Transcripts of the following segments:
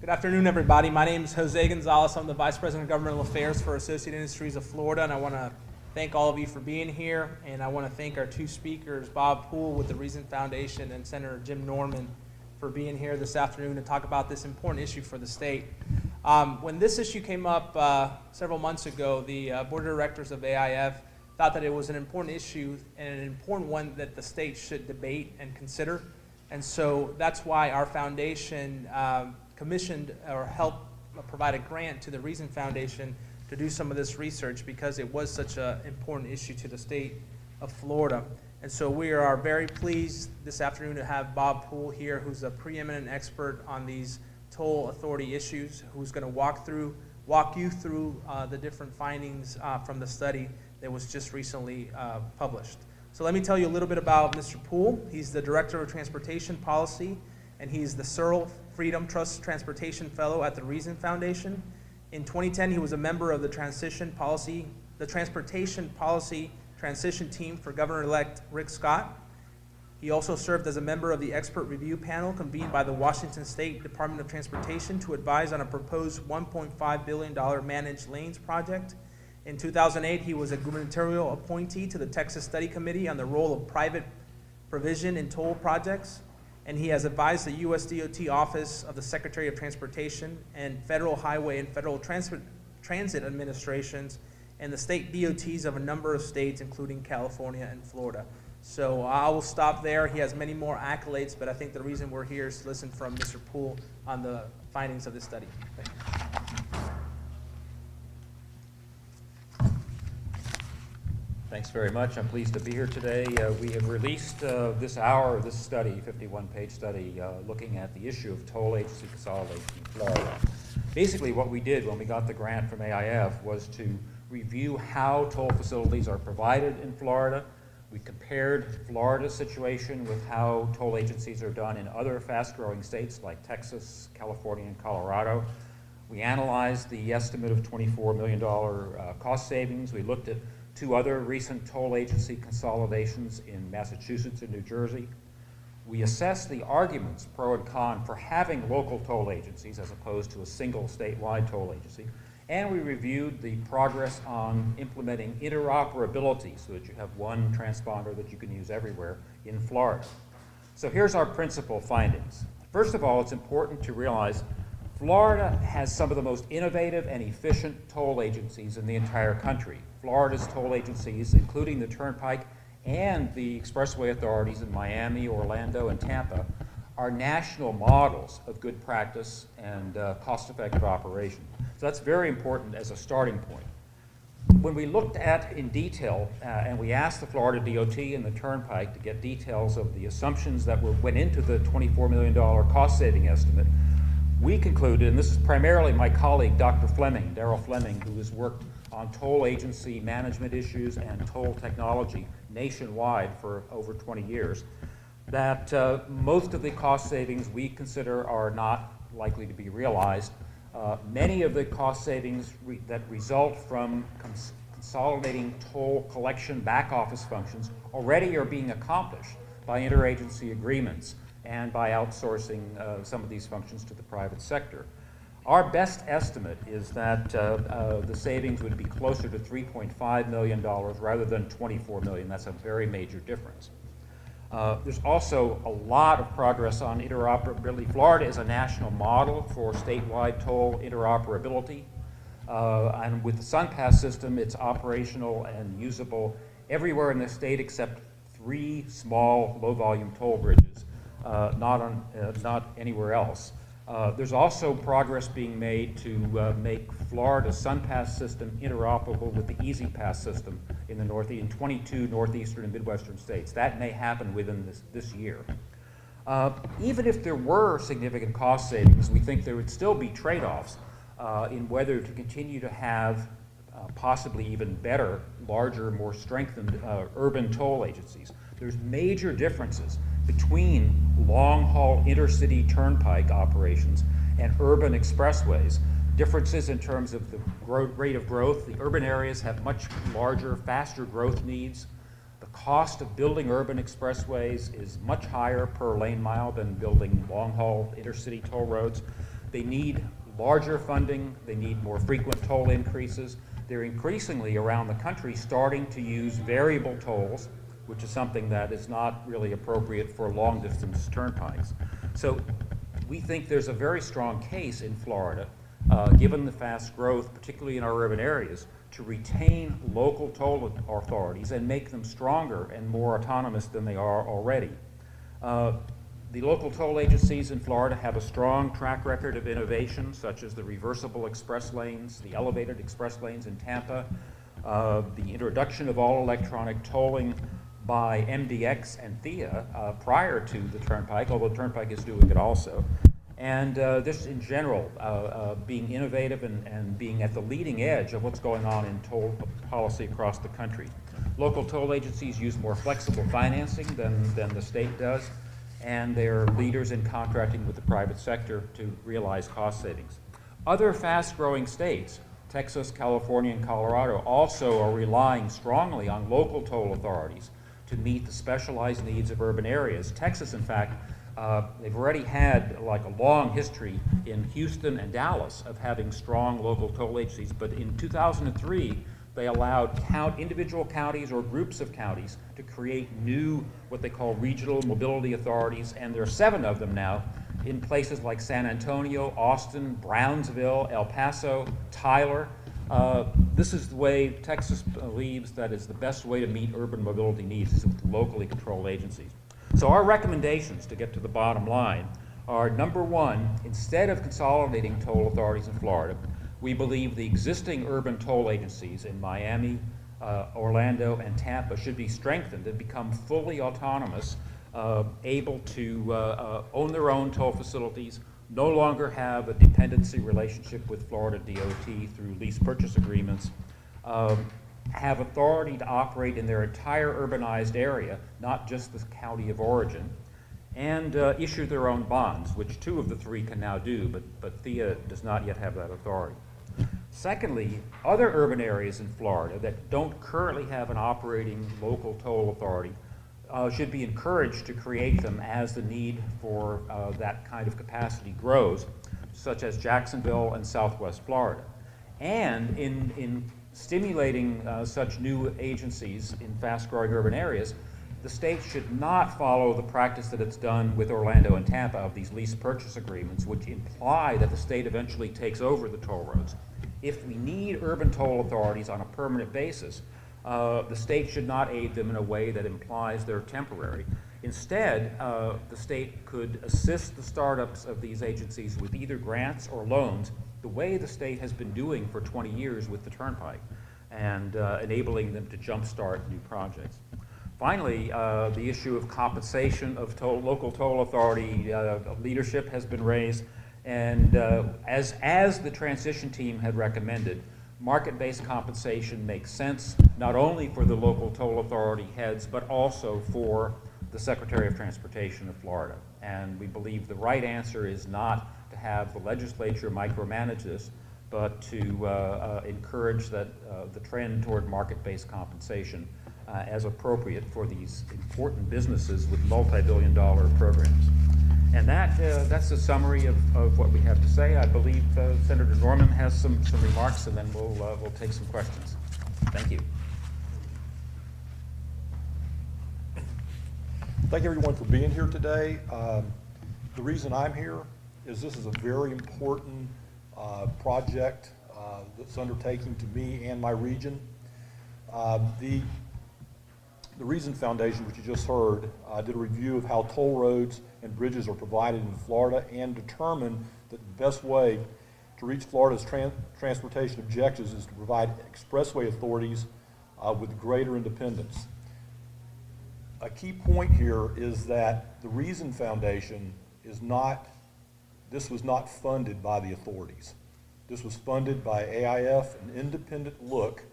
Good afternoon, everybody. My name is Jose Gonzalez. I'm the Vice President of Governmental Affairs for Associated Industries of Florida, and I want to thank all of you for being here, and I want to thank our two speakers, Bob Poole with the Reason Foundation and Senator Jim Norman, for being here this afternoon to talk about this important issue for the state. When this issue came up several months ago, the Board of Directors of AIF thought that it was an important issue and an important one that the state should debate and consider. And so that's why our foundation commissioned or helped provide a grant to the Reason Foundation to do some of this research, because it was such an important issue to the state of Florida. And so we are very pleased this afternoon to have Bob Poole here, who's a preeminent expert on these toll authority issues, who's going to walk you through the different findings from the study that was just recently published. So let me tell you a little bit about Mr. Poole. He's the Director of Transportation Policy, and he's the Searle Freedom Trust Transportation Fellow at the Reason Foundation. In 2010, he was a member of the Transportation Policy Transition Team for Governor-elect Rick Scott. He also served as a member of the expert review panel convened by the Washington State Department of Transportation to advise on a proposed $1.5 billion managed lanes project. In 2008, he was a gubernatorial appointee to the Texas Study Committee on the role of private provision in toll projects, and he has advised the U.S. DOT Office of the Secretary of Transportation and Federal Highway and Federal Transit Administrations and the state DOTs of a number of states, including California and Florida. So I will stop there. He has many more accolades, but I think the reason we're here is to listen from Mr. Poole on the findings of the study. Thank you. Thanks very much. I'm pleased to be here today. We have released this study, 51-page study, looking at the issue of toll agency consolidation in Florida. Basically, what we did when we got the grant from AIF was to review how toll facilities are provided in Florida. We compared Florida's situation with how toll agencies are done in other fast-growing states like Texas, California, and Colorado. We analyzed the estimate of $24 million cost savings. We looked at two other recent toll agency consolidations in Massachusetts and New Jersey. We assessed the arguments, pro and con, for having local toll agencies as opposed to a single statewide toll agency. And we reviewed the progress on implementing interoperability so that you have one transponder that you can use everywhere in Florida. So here's our principal findings. First of all, it's important to realize Florida has some of the most innovative and efficient toll agencies in the entire country. Florida's toll agencies, including the Turnpike and the expressway authorities in Miami, Orlando, and Tampa, are national models of good practice and cost-effective operation. So that's very important as a starting point. When we looked at in detail, and we asked the Florida DOT and the Turnpike to get details of the assumptions that went into the $24 million cost-saving estimate, we concluded, and this is primarily my colleague, Dr. Fleming, Darrell Fleming, who has worked on toll agency management issues and toll technology nationwide for over 20 years, that most of the cost savings we consider are not likely to be realized. Many of the cost savings that result from consolidating toll collection back office functions already are being accomplished by interagency agreements and by outsourcing some of these functions to the private sector. Our best estimate is that the savings would be closer to $3.5 million rather than $24 million. That's a very major difference. There's also a lot of progress on interoperability. Florida is a national model for statewide toll interoperability. And with the SunPass system, it's operational and usable everywhere in the state except 3 small, low-volume toll bridges, not anywhere else. There's also progress being made to make Florida's SunPass system interoperable with the EasyPass system in the Northeast, in 22 northeastern and midwestern states. That may happen within this year. Even if there were significant cost savings, we think there would still be trade-offs in whether to continue to have possibly even better, larger, more strengthened urban toll agencies. There's major differences between long-haul intercity turnpike operations and urban expressways. Differences in terms of the rate of growth. The urban areas have much larger, faster growth needs. The cost of building urban expressways is much higher per lane mile than building long-haul intercity toll roads. They need larger funding. They need more frequent toll increases. They're increasingly around the country starting to use variable tolls, which is something that is not really appropriate for long-distance turnpikes. So we think there's a very strong case in Florida, given the fast growth, particularly in our urban areas, to retain local toll authorities and make them stronger and more autonomous than they are already. The local toll agencies in Florida have a strong track record of innovation, such as the reversible express lanes, the elevated express lanes in Tampa, the introduction of all electronic tolling by MDX and THIA prior to the Turnpike, although the Turnpike is doing it also. And this in general, being innovative and being at the leading edge of what's going on in toll policy across the country. Local toll agencies use more flexible financing than the state does, and they're leaders in contracting with the private sector to realize cost savings. Other fast-growing states, Texas, California, and Colorado, also are relying strongly on local toll authorities to meet the specialized needs of urban areas. Texas, in fact, they've already had like a long history in Houston and Dallas of having strong local toll agencies, but in 2003, they allowed individual counties or groups of counties to create new, what they call regional mobility authorities, and there are 7 of them now in places like San Antonio, Austin, Brownsville, El Paso, Tyler. This is the way Texas believes that is the best way to meet urban mobility needs, is with locally controlled agencies. So our recommendations, to get to the bottom line, are number 1, instead of consolidating toll authorities in Florida, we believe the existing urban toll agencies in Miami, Orlando, and Tampa should be strengthened and become fully autonomous, able to own their own toll facilities, no longer have a dependency relationship with Florida DOT through lease purchase agreements, have authority to operate in their entire urbanized area, not just the county of origin, and issue their own bonds, which 2 of the 3 can now do, but THIA does not yet have that authority. Secondly, other urban areas in Florida that don't currently have an operating local toll authority should be encouraged to create them as the need for that kind of capacity grows, such as Jacksonville and Southwest Florida. And in stimulating such new agencies in fast-growing urban areas, the state should not follow the practice that it's done with Orlando and Tampa of these lease purchase agreements, which imply that the state eventually takes over the toll roads. If we need urban toll authorities on a permanent basis, the state should not aid them in a way that implies they're temporary. Instead, the state could assist the startups of these agencies with either grants or loans, the way the state has been doing for 20 years with the Turnpike, and enabling them to jumpstart new projects. Finally, the issue of compensation of local toll authority leadership has been raised, and as the transition team had recommended, market-based compensation makes sense not only for the local toll authority heads, but also for the Secretary of Transportation of Florida. And we believe the right answer is not to have the legislature micromanage this, but to encourage that the trend toward market-based compensation as appropriate for these important businesses with multi-billion-dollar programs. And that's a summary of what we have to say. I believe Senator Norman has some remarks, and then we'll take some questions. Thank you. Thank everyone for being here today. The reason I'm here is this is a very important project that's undertaking to me and my region. The Reason Foundation, which you just heard, did a review of how toll roads and bridges are provided in Florida and determined that the best way to reach Florida's transportation objectives is to provide expressway authorities with greater independence. A key point here is that the Reason Foundation this was not funded by the authorities. This was funded by AIF, an independent look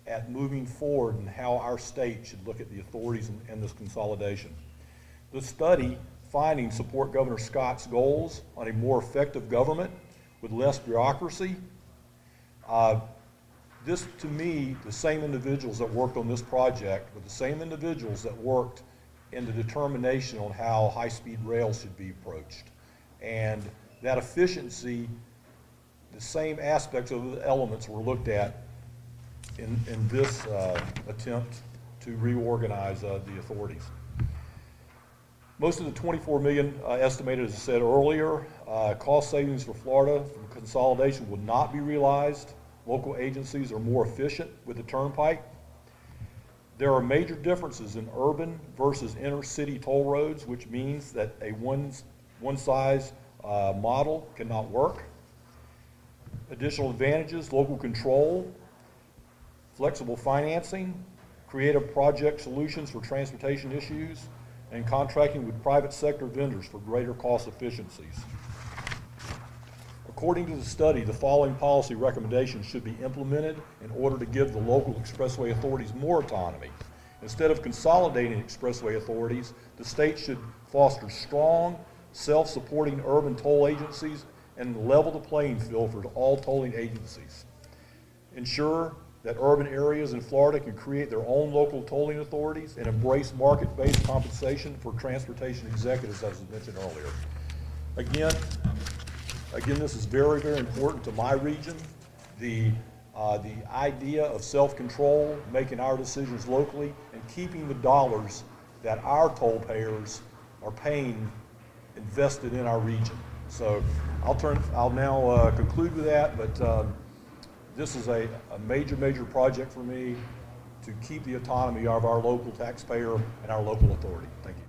at moving forward and how our state should look at the authorities and this consolidation. The study findings support Governor Scott's goals on a more effective government with less bureaucracy. This, to me, the same individuals that worked on this project were the same individuals that worked in the determination on how high-speed rail should be approached. And that efficiency, the same aspects of the elements were looked at in this attempt to reorganize the authorities. Most of the 24 million estimated, as I said earlier, cost savings for Florida from consolidation will not be realized. Local agencies are more efficient with the turnpike. There are major differences in urban versus inner city toll roads, which means that a one size model cannot work. Additional advantages: local control, flexible financing, creative project solutions for transportation issues, and contracting with private sector vendors for greater cost efficiencies. According to the study, the following policy recommendations should be implemented in order to give the local expressway authorities more autonomy. Instead of consolidating expressway authorities, the state should foster strong, self-supporting urban toll agencies and level the playing field for all tolling agencies. Ensure that urban areas in Florida can create their own local tolling authorities and embrace market-based compensation for transportation executives, as was mentioned earlier. Again, this is very, very important to my region. The idea of self-control, making our decisions locally, and keeping the dollars that our toll payers are paying invested in our region. So I'll now conclude with that, but this is a major, major project for me to keep the autonomy of our local taxpayer and our local authority. Thank you.